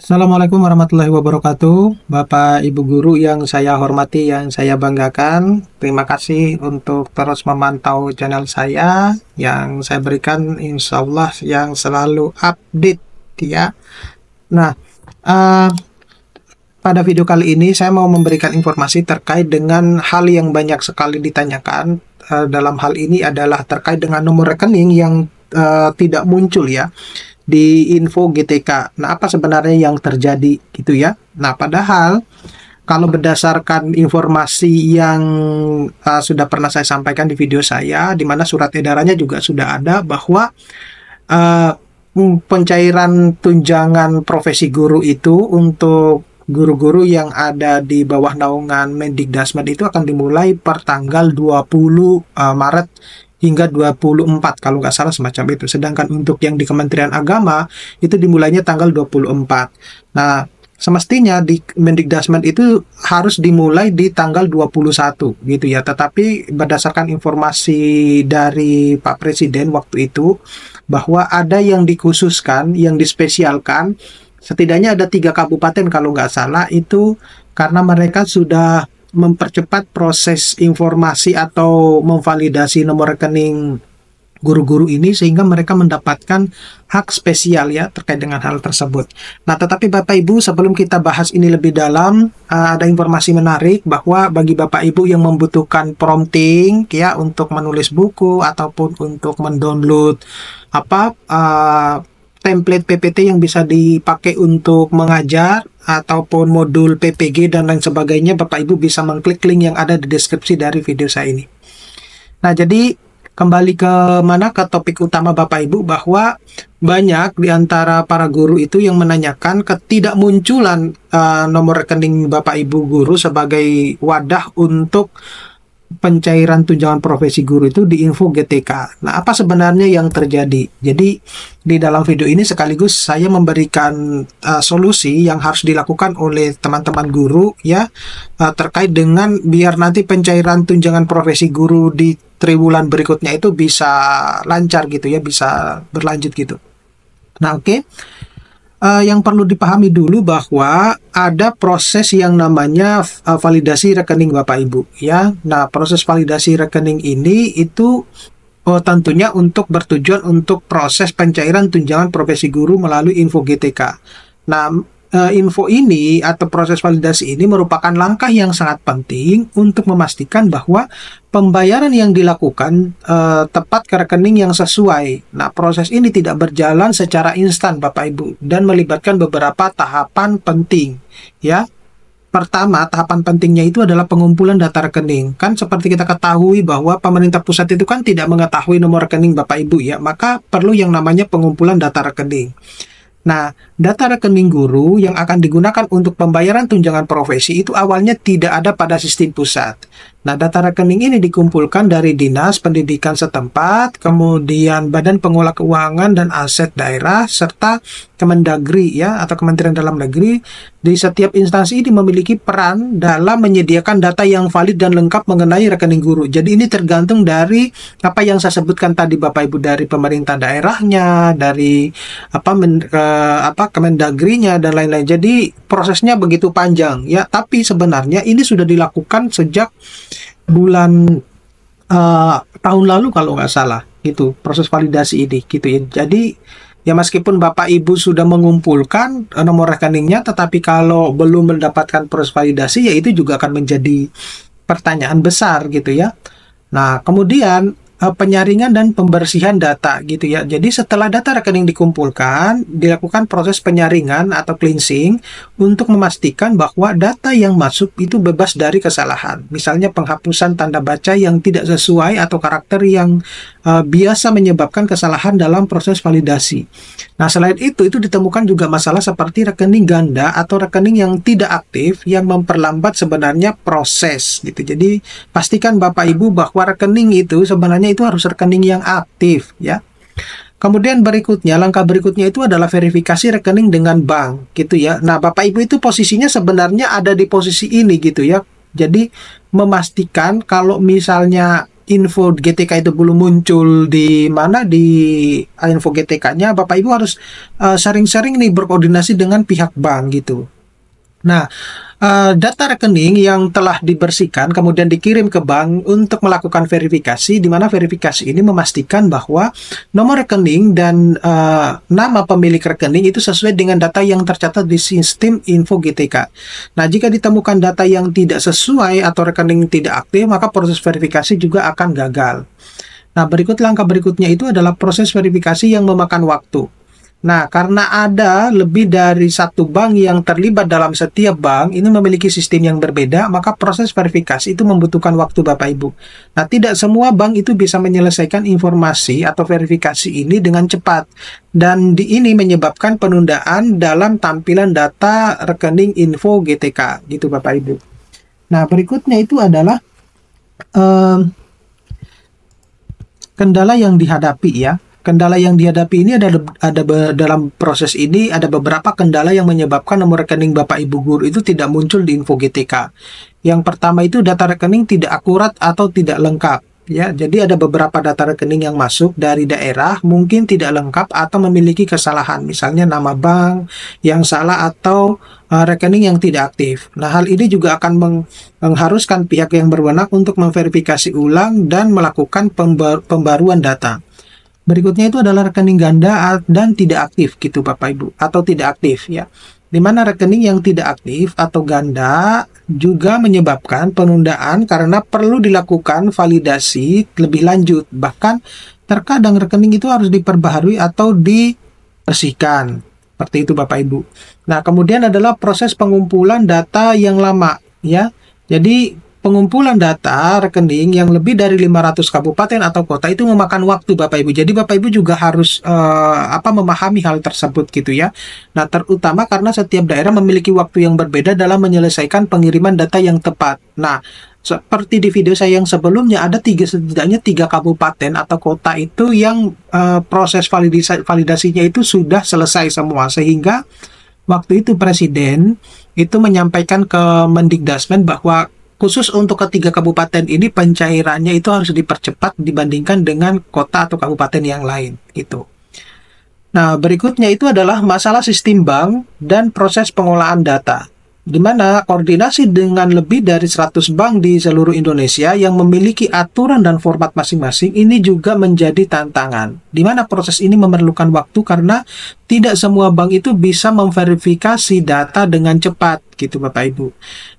Assalamualaikum warahmatullahi wabarakatuh, Bapak Ibu guru yang saya hormati, yang saya banggakan. Terima kasih untuk terus memantau channel saya, yang saya berikan insya Allah yang selalu update ya. Nah, eh, pada video kali ini saya mau memberikan informasi terkait dengan hal yang banyak sekali ditanyakan. Dalam hal ini adalah terkait dengan nomor rekening yang tidak muncul ya di info GTK. Nah, apa sebenarnya yang terjadi gitu ya? Nah, padahal kalau berdasarkan informasi yang sudah pernah saya sampaikan di video saya, di mana surat edarannya juga sudah ada bahwa uh, pencairan tunjangan profesi guru itu untuk guru-guru yang ada di bawah naungan Mendikdasmen itu akan dimulai per tanggal 20 Maret hingga 24 kalau nggak salah semacam itu. Sedangkan untuk yang di Kementerian Agama itu dimulainya tanggal 24. Nah, semestinya di Mendikdasmen itu harus dimulai di tanggal 21 gitu ya. Tetapi berdasarkan informasi dari Pak Presiden waktu itu bahwa ada yang dikhususkan, yang dispesialkan, setidaknya ada 3 kabupaten kalau nggak salah itu karena mereka sudah mempercepat proses informasi atau memvalidasi nomor rekening guru-guru ini sehingga mereka mendapatkan hak spesial ya terkait dengan hal tersebut. Nah, tetapi Bapak Ibu sebelum kita bahas ini lebih dalam, ada informasi menarik bahwa bagi Bapak Ibu yang membutuhkan prompting ya untuk menulis buku ataupun untuk mendownload apa template PPT yang bisa dipakai untuk mengajar ataupun modul PPG dan lain sebagainya, Bapak Ibu bisa mengklik link yang ada di deskripsi dari video saya ini. Nah, jadi kembali ke mana ke topik utama Bapak Ibu bahwa banyak di antara para guru itu yang menanyakan ketidakmunculan nomor rekening Bapak Ibu guru sebagai wadah untuk pencairan tunjangan profesi guru itu di info GTK. Nah, apa sebenarnya yang terjadi? Jadi, di dalam video ini sekaligus saya memberikan solusi yang harus dilakukan oleh teman-teman guru ya terkait dengan biar nanti pencairan tunjangan profesi guru di triwulan berikutnya itu bisa lancar gitu ya, bisa berlanjut gitu. Nah, oke. Yang perlu dipahami dulu bahwa ada proses yang namanya validasi rekening Bapak Ibu ya. Nah, proses validasi rekening ini itu tentunya untuk bertujuan untuk proses pencairan tunjangan profesi guru melalui info GTK. Nah, info ini atau proses validasi ini merupakan langkah yang sangat penting untuk memastikan bahwa pembayaran yang dilakukan tepat ke rekening yang sesuai. Nah, proses ini tidak berjalan secara instan Bapak Ibu dan melibatkan beberapa tahapan penting ya. Pertama, tahapan pentingnya itu adalah pengumpulan data rekening. Kan seperti kita ketahui bahwa pemerintah pusat itu kan tidak mengetahui nomor rekening Bapak Ibu ya, maka perlu yang namanya pengumpulan data rekening. Nah, data rekening guru yang akan digunakan untuk pembayaran tunjangan profesi itu awalnya tidak ada pada sistem pusat. Nah, data rekening ini dikumpulkan dari Dinas Pendidikan setempat, kemudian Badan Pengelola Keuangan dan Aset Daerah, serta Kemendagri ya atau Kementerian Dalam Negeri. Di setiap instansi ini memiliki peran dalam menyediakan data yang valid dan lengkap mengenai rekening guru. Jadi ini tergantung dari apa yang saya sebutkan tadi Bapak Ibu, dari pemerintah daerahnya, dari Kemendagrinya dan lain-lain. Jadi prosesnya begitu panjang ya. Tapi sebenarnya ini sudah dilakukan sejak bulan tahun lalu kalau nggak salah gitu, proses validasi ini gitu ya. Jadi ya meskipun Bapak Ibu sudah mengumpulkan nomor rekeningnya, tetapi kalau belum mendapatkan proses validasi ya itu juga akan menjadi pertanyaan besar gitu ya. Nah, kemudian penyaringan dan pembersihan data gitu ya. Jadi setelah data rekening dikumpulkan, dilakukan proses penyaringan atau cleansing untuk memastikan bahwa data yang masuk itu bebas dari kesalahan. Misalnya penghapusan tanda baca yang tidak sesuai atau karakter yang biasa menyebabkan kesalahan dalam proses validasi. Nah, selain itu ditemukan juga masalah seperti rekening ganda atau rekening yang tidak aktif yang memperlambat sebenarnya proses gitu. Jadi pastikan Bapak Ibu bahwa rekening itu sebenarnya itu harus rekening yang aktif ya. Kemudian berikutnya, langkah berikutnya itu adalah verifikasi rekening dengan bank gitu ya. Nah, Bapak Ibu itu posisinya sebenarnya ada di posisi ini gitu ya. Jadi memastikan kalau misalnya info GTK itu belum muncul di mana di info GTK-nya, Bapak Ibu harus sering-sering nih berkoordinasi dengan pihak bank gitu. Nah, data rekening yang telah dibersihkan kemudian dikirim ke bank untuk melakukan verifikasi, di mana verifikasi ini memastikan bahwa nomor rekening dan nama pemilik rekening itu sesuai dengan data yang tercatat di sistem info GTK. Nah, jika ditemukan data yang tidak sesuai atau rekening tidak aktif, maka proses verifikasi juga akan gagal. Nah, langkah berikutnya itu adalah proses verifikasi yang memakan waktu. Nah, karena ada lebih dari satu bank yang terlibat dalam setiap bank, ini memiliki sistem yang berbeda, maka proses verifikasi itu membutuhkan waktu Bapak Ibu. Nah, tidak semua bank itu bisa menyelesaikan informasi atau verifikasi ini dengan cepat. Dan ini menyebabkan penundaan dalam tampilan data rekening info GTK, gitu Bapak Ibu. Nah, berikutnya itu adalah kendala yang dihadapi ya. Kendala yang dihadapi ini dalam proses ini ada beberapa kendala yang menyebabkan nomor rekening Bapak Ibu guru itu tidak muncul di info GTK. Yang pertama itu data rekening tidak akurat atau tidak lengkap. Ya, jadi ada beberapa data rekening yang masuk dari daerah mungkin tidak lengkap atau memiliki kesalahan. Misalnya nama bank yang salah atau rekening yang tidak aktif. Nah, hal ini juga akan mengharuskan pihak yang berwenang untuk memverifikasi ulang dan melakukan pembaruan data. Berikutnya itu adalah rekening ganda dan tidak aktif gitu Bapak Ibu, atau tidak aktif ya. Di mana rekening yang tidak aktif atau ganda juga menyebabkan penundaan karena perlu dilakukan validasi lebih lanjut. Bahkan terkadang rekening itu harus diperbaharui atau dibersihkan. Seperti itu Bapak Ibu. Nah, kemudian adalah proses pengumpulan data yang lama ya. Jadi pengumpulan data rekening yang lebih dari 500 kabupaten atau kota itu memakan waktu Bapak Ibu. Jadi Bapak Ibu juga harus memahami hal tersebut gitu ya. Nah, terutama karena setiap daerah memiliki waktu yang berbeda dalam menyelesaikan pengiriman data yang tepat. Nah, seperti di video saya yang sebelumnya ada setidaknya 3 kabupaten atau kota itu yang proses validasinya itu sudah selesai semua, sehingga waktu itu Presiden itu menyampaikan ke Mendikdasmen bahwa khusus untuk ketiga kabupaten ini pencairannya itu harus dipercepat dibandingkan dengan kota atau kabupaten yang lain gitu. Nah, berikutnya itu adalah masalah sistem bank dan proses pengolahan data, di mana koordinasi dengan lebih dari 100 bank di seluruh Indonesia yang memiliki aturan dan format masing-masing ini juga menjadi tantangan, di mana proses ini memerlukan waktu karena tidak semua bank itu bisa memverifikasi data dengan cepat gitu Bapak Ibu.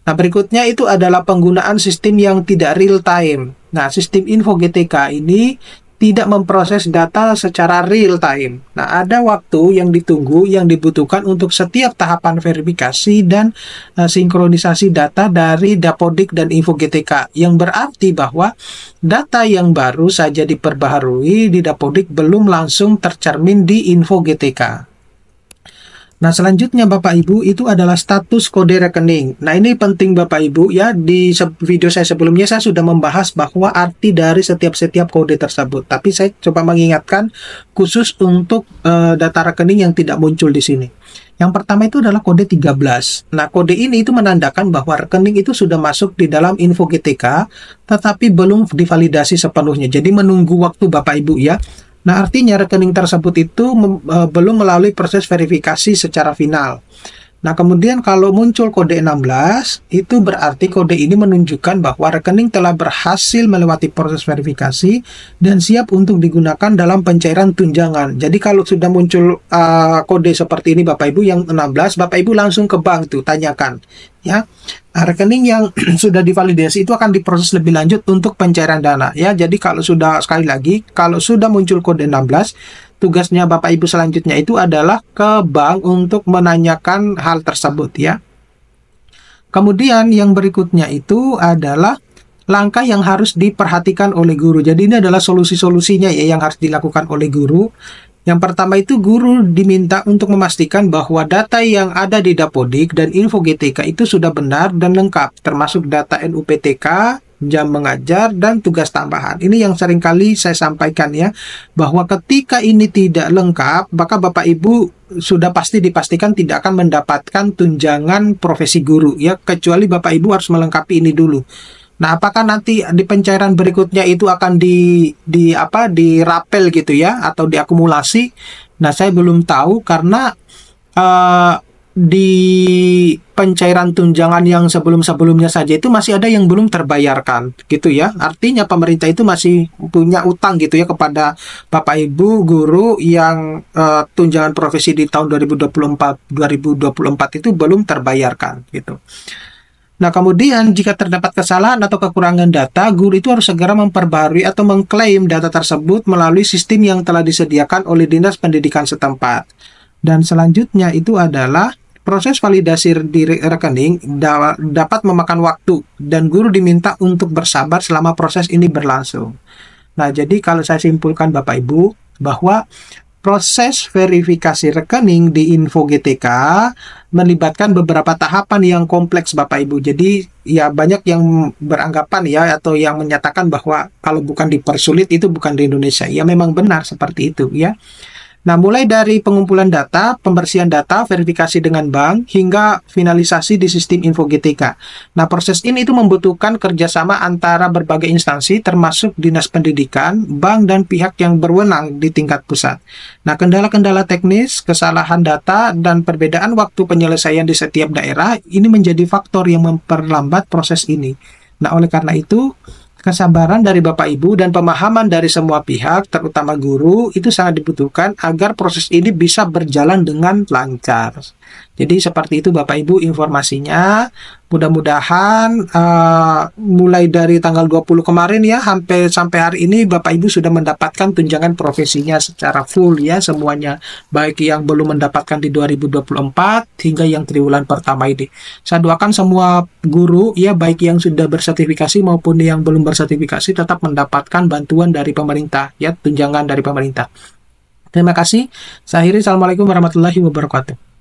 Nah, berikutnya itu adalah penggunaan sistem yang tidak real time. Nah, sistem info GTK ini tidak memproses data secara real time. Nah, ada waktu yang ditunggu yang dibutuhkan untuk setiap tahapan verifikasi dan sinkronisasi data dari Dapodik dan info GTK, yang berarti bahwa data yang baru saja diperbaharui di Dapodik belum langsung tercermin di info GTK. Nah, selanjutnya Bapak Ibu itu adalah status kode rekening. Nah, ini penting Bapak Ibu ya. Di video saya sebelumnya saya sudah membahas bahwa arti dari setiap kode tersebut. Tapi saya coba mengingatkan khusus untuk data rekening yang tidak muncul di sini. Yang pertama itu adalah kode 13. Nah, kode ini itu menandakan bahwa rekening itu sudah masuk di dalam info GTK, tetapi belum divalidasi sepenuhnya. Jadi menunggu waktu Bapak Ibu ya. Nah, artinya rekening tersebut itu belum melalui proses verifikasi secara final. Nah, kemudian kalau muncul kode 16, itu berarti kode ini menunjukkan bahwa rekening telah berhasil melewati proses verifikasi dan siap untuk digunakan dalam pencairan tunjangan. Jadi kalau sudah muncul kode seperti ini Bapak Ibu yang 16, Bapak Ibu langsung ke bank tuh tanyakan ya. Nah, rekening yang sudah divalidasi itu akan diproses lebih lanjut untuk pencairan dana ya. Jadi kalau sudah, sekali lagi, kalau sudah muncul kode 16, tugasnya Bapak Ibu selanjutnya itu adalah ke bank untuk menanyakan hal tersebut ya. Kemudian yang berikutnya itu adalah langkah yang harus diperhatikan oleh guru. Jadi ini adalah solusi-solusinya ya yang harus dilakukan oleh guru. Yang pertama itu guru diminta untuk memastikan bahwa data yang ada di Dapodik dan info GTK itu sudah benar dan lengkap, termasuk data NUPTK, jam mengajar, dan tugas tambahan. Ini yang seringkali saya sampaikan ya, bahwa ketika ini tidak lengkap, maka Bapak Ibu sudah pasti dipastikan tidak akan mendapatkan tunjangan profesi guru ya, kecuali Bapak Ibu harus melengkapi ini dulu. Nah, apakah nanti di pencairan berikutnya itu akan dirapel gitu ya atau diakumulasi? Nah, saya belum tahu karena eh, di pencairan tunjangan yang sebelum-sebelumnya saja itu masih ada yang belum terbayarkan gitu ya. Artinya pemerintah itu masih punya utang gitu ya kepada Bapak Ibu guru yang tunjangan profesi di tahun 2024 itu belum terbayarkan gitu. Nah, kemudian jika terdapat kesalahan atau kekurangan data, guru itu harus segera memperbarui atau mengklaim data tersebut melalui sistem yang telah disediakan oleh Dinas Pendidikan setempat. Dan selanjutnya itu adalah proses validasi di rekening dapat memakan waktu dan guru diminta untuk bersabar selama proses ini berlangsung. Nah, jadi kalau saya simpulkan Bapak Ibu bahwa proses verifikasi rekening di Info GTK melibatkan beberapa tahapan yang kompleks Bapak Ibu. Jadi ya banyak yang beranggapan ya atau yang menyatakan bahwa kalau bukan dipersulit itu bukan di Indonesia. Ya memang benar seperti itu ya. Nah, mulai dari pengumpulan data, pembersihan data, verifikasi dengan bank, hingga finalisasi di sistem Info GTK. Nah, proses ini itu membutuhkan kerjasama antara berbagai instansi, termasuk Dinas Pendidikan, bank, dan pihak yang berwenang di tingkat pusat. Nah, kendala-kendala teknis, kesalahan data, dan perbedaan waktu penyelesaian di setiap daerah, ini menjadi faktor yang memperlambat proses ini. Nah, oleh karena itu, kesabaran dari Bapak Ibu dan pemahaman dari semua pihak, terutama guru, itu sangat dibutuhkan agar proses ini bisa berjalan dengan lancar. Jadi seperti itu Bapak Ibu informasinya. Mudah-mudahan mulai dari tanggal 20 kemarin ya sampai hari ini Bapak Ibu sudah mendapatkan tunjangan profesinya secara full ya semuanya. Baik yang belum mendapatkan di 2024 hingga yang triwulan pertama ini. Saya doakan semua guru ya baik yang sudah bersertifikasi maupun yang belum bersertifikasi tetap mendapatkan bantuan dari pemerintah ya tunjangan dari pemerintah. Terima kasih. Saya akhiri. Assalamualaikum warahmatullahi wabarakatuh.